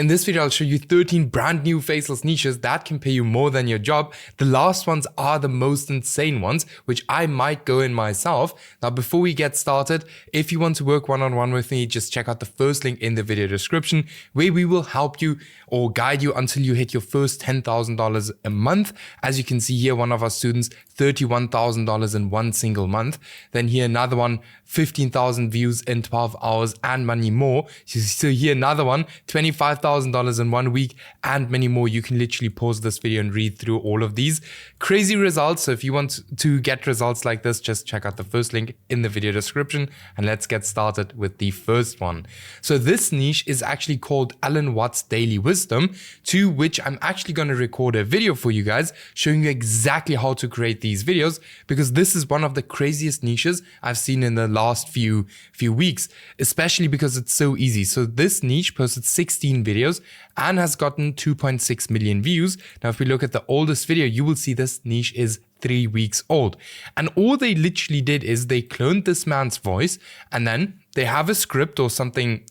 In this video, I'll show you 13 brand new faceless niches that can pay you more than your job. The last ones are the most insane ones, which I might go in myself. Now, before we get started, if you want to work one-on-one with me, just check out the first link in the video description, where we will help you or guide you until you hit your first $10,000 a month. As you can see here, one of our students, $31,000 in one single month. Then here another one, 15,000 views in 12 hours and many more. So here another one, $25,000 in 1 week and many more. You can literally pause this video and read through all of these crazy results. So if you want to get results like this, just check out the first link in the video description, and let's get started with the first one. So this niche is actually called Alan Watts Daily Wisdom, to which I'm actually going to record a video for you guys showing you exactly how to create these videos, because this is one of the craziest niches I've seen in the last few weeks, especially because it's so easy. So this niche posted 16 videos and has gotten 2.6 million views. Now, if we look at the oldest video, you will see this niche is 3 weeks old. And all they literally did is they cloned this man's voice, and then they have a script or something,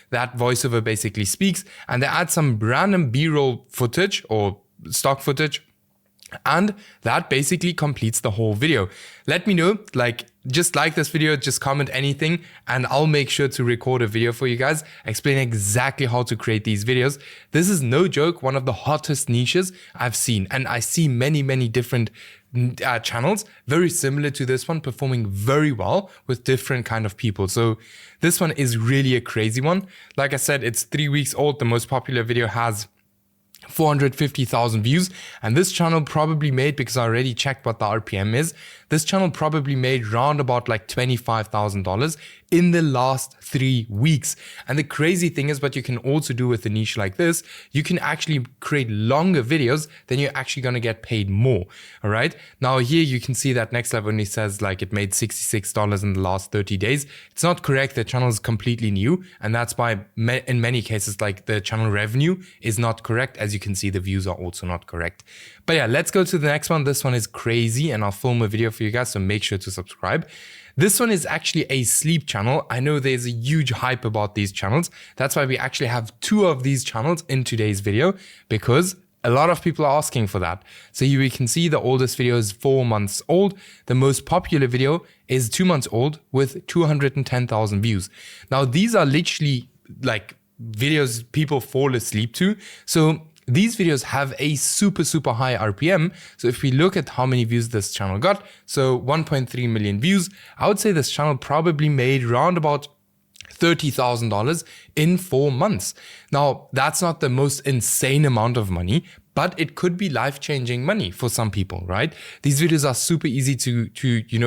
that voiceover basically speaks, and they add some random B-roll footage or stock footage, and that basically completes the whole video. Let me know, just like this video, just comment anything, and I'll make sure to record a video for you guys explaining exactly how to create these videos. This is no joke, one of the hottest niches I've seen, and I see many different channels very similar to this one performing very well with different kind of people. So this one is really a crazy one. Like I said, it's 3 weeks old. The most popular video has 450,000 views, and this channel probably made, because I already checked what the RPM is, this channel probably made round about like $25,000 in the last 3 weeks. And the crazy thing is, what you can also do with a niche like this, you can actually create longer videos, then you're actually going to get paid more. All right. Now here you can see that Next Level only says it made $66 in the last 30 days. It's not correct. The channel is completely new, and that's why in many cases the channel revenue is not correct. As you can see, the views are also not correct. But yeah, let's go to the next one. This one is crazy, and I'll film a video for you guys, so make sure to subscribe. This one is actually a sleep channel. I know there's a huge hype about these channels. That's why we actually have 2 of these channels in today's video, because a lot of people are asking for that. So here we can see the oldest video is 4 months old. The most popular video is 2 months old with 210,000 views. Now, these are literally videos people fall asleep to. So these videos have a super high RPM. So if we look at how many views this channel got, so 1.3 million views, I would say this channel probably made round about $30,000 in 4 months. Now, that's not the most insane amount of money, but it could be life-changing money for some people, right? These videos are super easy to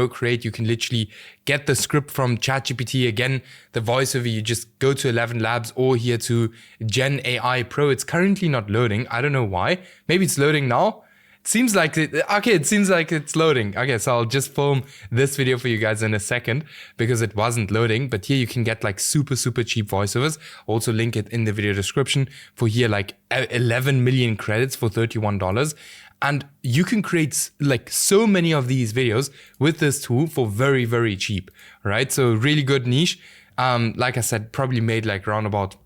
create. You can literally get the script from ChatGPT. Again, the voiceover, you just go to ElevenLabs or here to GenAIPro. It's currently not loading. I don't know why. Maybe it's loading now. It seems like it's loading. Okay, so I'll just film this video for you guys in a second because it wasn't loading. But here you can get super cheap voiceovers. Also link it in the video description for here 11 million credits for $31. And you can create so many of these videos with this tool for very cheap, right? So really good niche. Like I said, probably made around about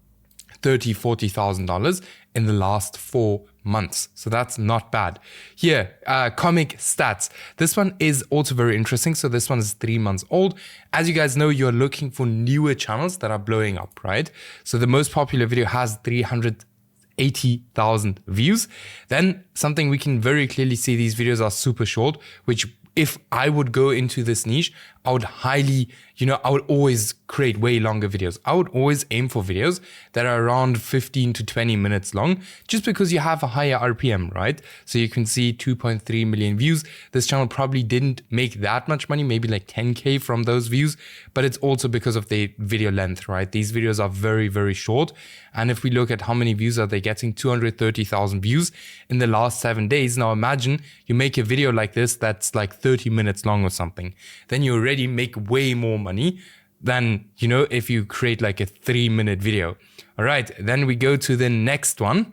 $30,000-$40,000 in the last 4 months. So that's not bad. Here, comic stats. This one is also very interesting. So this one is 3 months old. As you guys know, you're looking for newer channels that are blowing up, right? So the most popular video has 380,000 views. Then something we can very clearly see, these videos are super short, which if I would go into this niche, I would highly, I would always create way longer videos. I would always aim for videos that are around 15 to 20 minutes long, just because you have a higher RPM, right? So you can see 2.3 million views. This channel probably didn't make that much money, maybe 10K from those views, but it's also because of the video length, right? These videos are very short. And if we look at how many views are they getting, 230,000 views in the last 7 days. Now imagine you make a video like this that's 30 minutes long or something. Then you already make way more money than, if you create a 3-minute video. All right, then we go to the next one.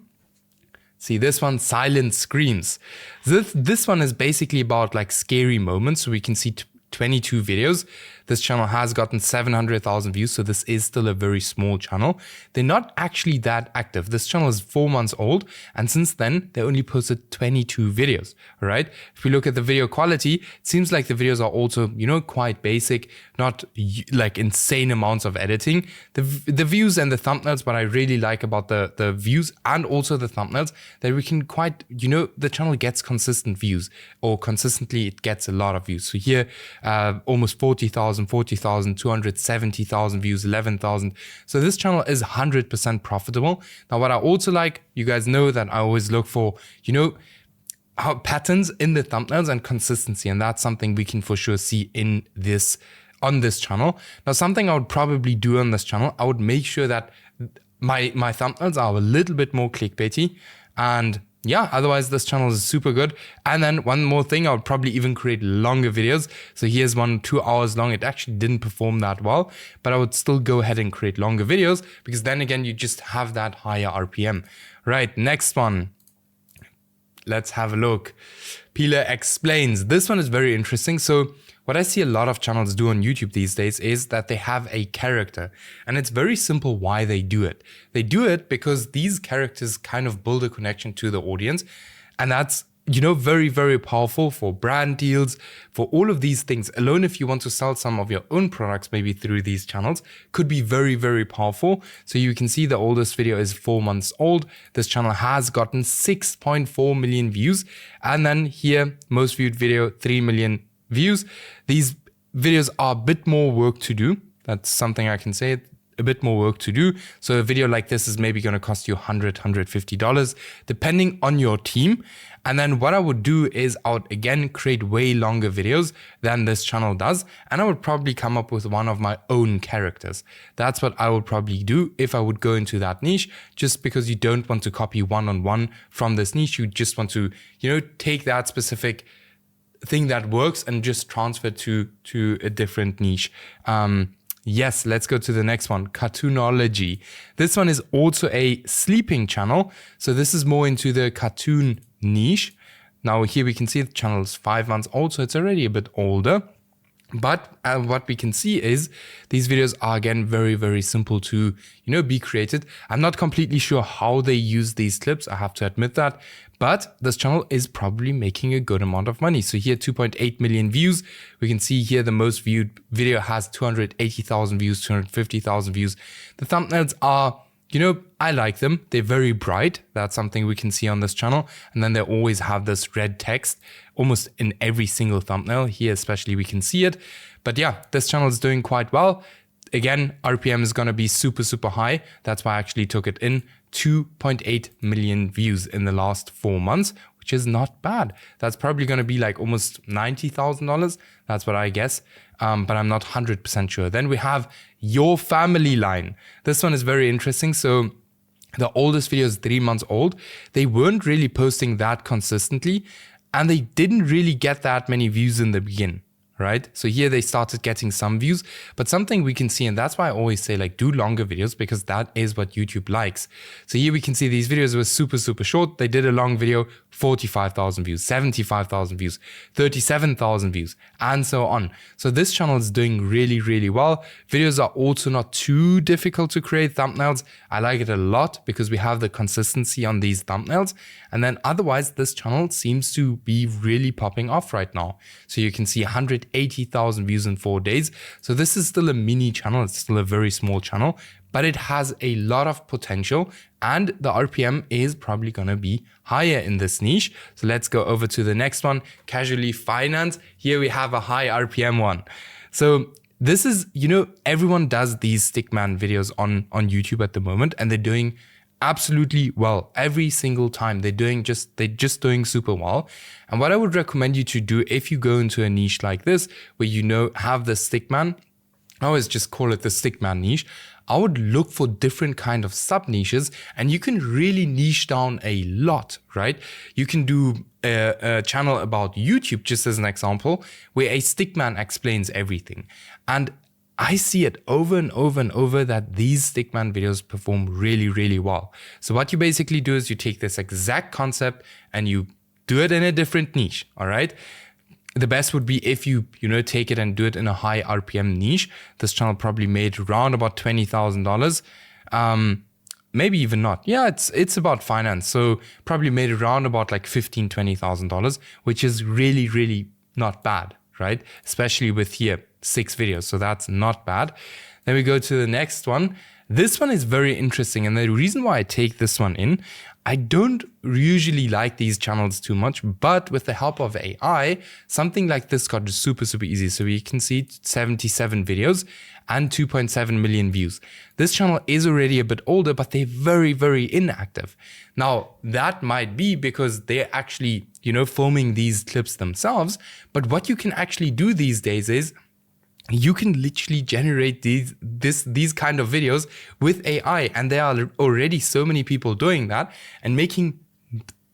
See this one, silent screams. This one is basically about scary moments. So we can see 22 videos. This channel has gotten 700,000 views, so this is still a very small channel. They're not actually that active. This channel is 4 months old, and since then, they only posted 22 videos, all right? If we look at the video quality, it seems like the videos are also, quite basic, not like insane amounts of editing. The views and the thumbnails, what I really like about the views and also the thumbnails, that we can quite, the channel gets consistent views, or consistently it gets a lot of views. So here, almost 40,000, 270,000 views, 11,000. So this channel is 100% profitable. Now, what I also like, you guys know that I always look for, how patterns in the thumbnails and consistency. And that's something we can for sure see on this channel. Now, something I would probably do on this channel, I would make sure that my thumbnails are a little bit more clickbaity, and yeah, otherwise this channel is super good. And then one more thing, I would probably even create longer videos. So here's one 2 hours long. It actually didn't perform that well, but I would still go ahead and create longer videos, because then again, you just have that higher RPM. Right, next one. Let's have a look. Pila explains. This one is very interesting. So what I see a lot of channels do on YouTube these days is that they have a character, and it's very simple why they do it. They do it because these characters kind of build a connection to the audience, and that's, very, very powerful for brand deals, for all of these things. Alone, if you want to sell some of your own products, maybe through these channels, could be very, very powerful. So you can see the oldest video is 4 months old. This channel has gotten 6.4 million views. And then here, most viewed video, 3 million views. These videos are a bit more work to do. That's something I can say, a bit more work to do. So a video like this is maybe going to cost you $100, $150, depending on your team. And then what I would do is I would again create way longer videos than this channel does. And I would probably come up with one of my own characters. That's what I would probably do if I would go into that niche, just because you don't want to copy one-on-one from this niche. You just want to, take that specific thing that works and just transfer to a different niche. Yes, let's go to the next one, Cartoonology. This one is also a sleeping channel. So this is more into the cartoon niche. Now here we can see the channel is 5 months old, so it's already a bit older. But what we can see is these videos are again very, very simple to, be created. I'm not completely sure how they use these clips, I have to admit that. But this channel is probably making a good amount of money. So here, 2.8 million views. We can see here the most viewed video has 280,000 views, 250,000 views. The thumbnails are, I like them. They're very bright. That's something we can see on this channel. And then they always have this red text almost in every single thumbnail. Here especially we can see it. But yeah, this channel is doing quite well. Again, RPM is going to be super, super high. That's why I actually took it in. 2.8 million views in the last 4 months, which is not bad. That's probably going to be like almost $90,000. That's what I guess. But I'm not 100% sure. Then we have Your Family Line. This one is very interesting. So the oldest video is 3 months old. They weren't really posting that consistently, and they didn't really get that many views in the beginning. Right? So here they started getting some views, but something we can see, and that's why I always say like do longer videos, because that is what YouTube likes. So here we can see these videos were super, super short. They did a long video, 45,000 views, 75,000 views, 37,000 views, and so on. So this channel is doing really, really well. Videos are also not too difficult to create. Thumbnails, I like it a lot because we have the consistency on these thumbnails. And then otherwise, this channel seems to be really popping off right now. So you can see 180,000 views in 4 days. So this is still a mini channel. It's still a very small channel, but it has a lot of potential, and the RPM is probably going to be higher in this niche. So let's go over to the next one, Casually Finance. Here we have a high RPM one. So this is, everyone does these Stickman videos on YouTube at the moment, and they're doing absolutely well every single time. They're just doing super well. And what I would recommend you to do if you go into a niche like this, where have the Stickman, I always just call it the Stickman niche. I would look for different kind of sub niches, and you can really niche down a lot, right? You can do a channel about YouTube, just as an example, where a Stickman explains everything. And I see it over and over and over that these Stickman videos perform really, really well. So what you basically do is you take this exact concept and you do it in a different niche, all right? the best would be if you take it and do it in a high RPM niche. This channel probably made around about $20,000. Maybe even not. Yeah, it's about finance. So probably made around about like $15,000-$20,000, which is really, really not bad, right? Especially with here 6 videos. So that's not bad. Then we go to the next one. This one is very interesting. And the reason why I take this one in, I don't usually like these channels too much, but with the help of AI, something like this got super, super easy. So you can see 77 videos and 2.7 million views. This channel is already a bit older, but they're very, very inactive. Now, that might be because they're actually, filming these clips themselves. But what you can actually do these days is you can literally generate these kind of videos with AI, and there are already so many people doing that and making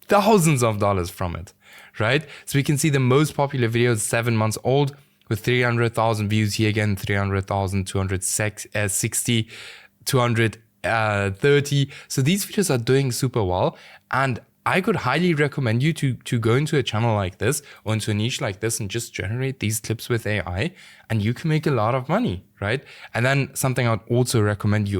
thousands of dollars from it, right? So we can see the most popular video is 7 months old with 300,000 views. Here again, 300,000, 260, 230. So these videos are doing super well, and I could highly recommend you to go into a channel like this or into a niche like this and just generate these clips with AI, and you can make a lot of money, right? And then something I'd also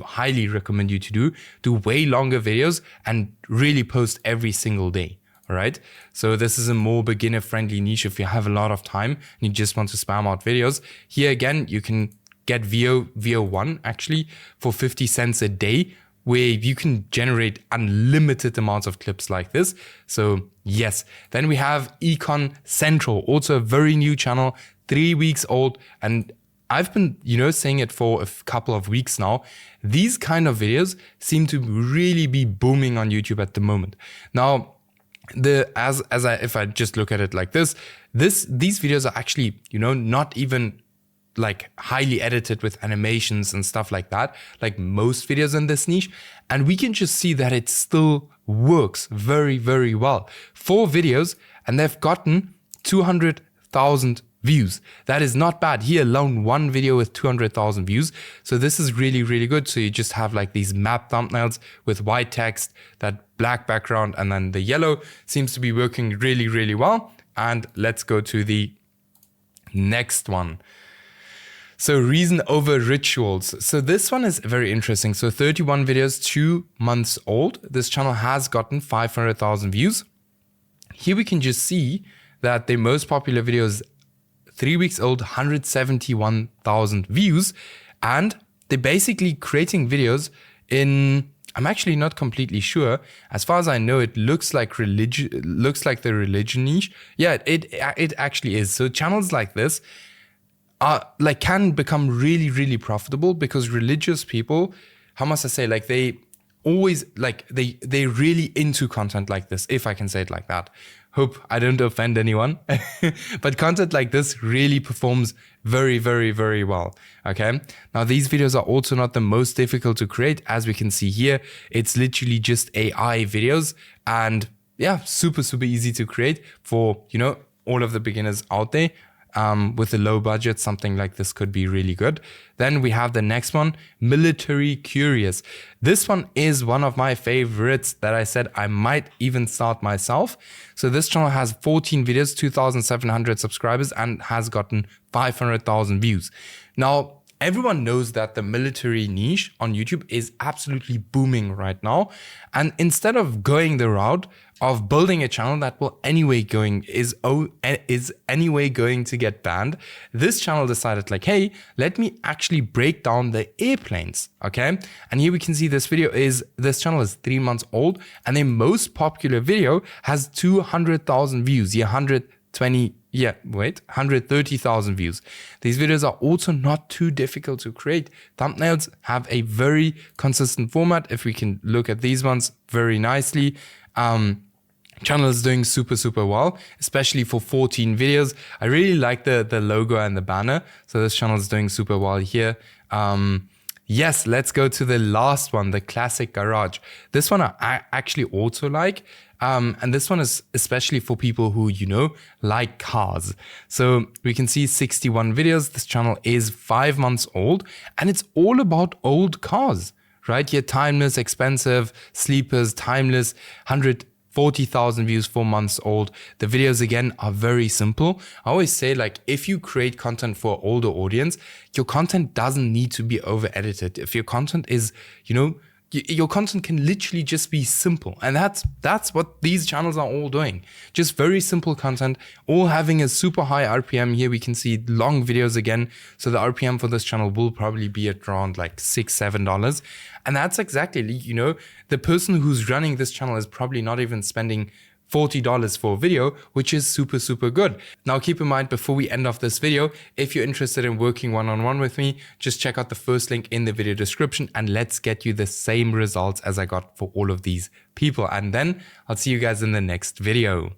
highly recommend you to do way longer videos and really post every single day, all right? So this is a more beginner friendly niche if you have a lot of time and you just want to spam out videos. Here again, you can get VO1 actually for 50 cents a day, where you can generate unlimited amounts of clips like this. So yes. Then we have Econ Central, also a very new channel, 3 weeks old. And I've been, saying it for a couple of weeks now. These kind of videos seem to really be booming on YouTube at the moment. Now, if I just look at it like these videos are actually, not even like highly edited with animations and stuff like that, like most videos in this niche. And we can just see that it still works very, very well. 4 videos, and they've gotten 200,000 views. That is not bad. Here alone, 1 video with 200,000 views. So this is really, really good. So you just have like these map thumbnails with white text, that black background, and then the yellow seems to be working really, really well. And let's go to the next one. So reason over rituals. So this one is very interesting. So 31 videos, 2 months old. This channel has gotten 500,000 views. Here we can just see that the most popular video is 3 weeks old, 171,000 views. And they're basically creating videos in, I'm actually not completely sure. As far as I know, it looks like the religion niche. Yeah, it actually is. So channels like this can become really, really profitable because religious people, how must I say, like they always they're really into content like this, if I can say it like that. Hope I don't offend anyone, but content like this really performs very, very, very well. Okay. Now these videos are also not the most difficult to create. As we can see here, it's literally just AI videos, and yeah, super, super easy to create for, all of the beginners out there. With a low budget, something like this could be really good. Then we have the next one, Military Curious. This one is one of my favorites that I said I might even start myself. So this channel has 14 videos, 2,700 subscribers, and has gotten 500,000 views. Now, everyone knows that the military niche on YouTube is absolutely booming right now. And instead of going the route of building a channel that will is anyway going to get banned, this channel decided like, hey, let me actually break down the airplanes, okay? And here we can see this channel is 3 months old, and the most popular video has 200,000 views. 130,000 views. These videos are also not too difficult to create. Thumbnails have a very consistent format. If we can look at these ones very nicely. Channel is doing super, super well, especially for 14 videos. I really like the logo and the banner. So this channel is doing super well here. Yes, let's go to the last one, the classic garage. This one I actually also like. And this one is especially for people who, like cars. So we can see 61 videos. This channel is 5 months old, and it's all about old cars, right? Here, timeless, expensive, sleepers, timeless, 40,000 views, 4 months old. The videos again are very simple. I always say, like, if you create content for an older audience, your content doesn't need to be over edited. If your content is, your content can literally just be simple. And that's what these channels are all doing. Just very simple content, all having a super high RPM. Here we can see long videos again. So the RPM for this channel will probably be at around like $6, $7. And that's exactly, the person who's running this channel is probably not even spending $40 for a video, which is super, super good. Now, keep in mind, before we end off this video, if you're interested in working one-on-one with me, just check out the first link in the video description and let's get you the same results as I got for all of these people. And then I'll see you guys in the next video.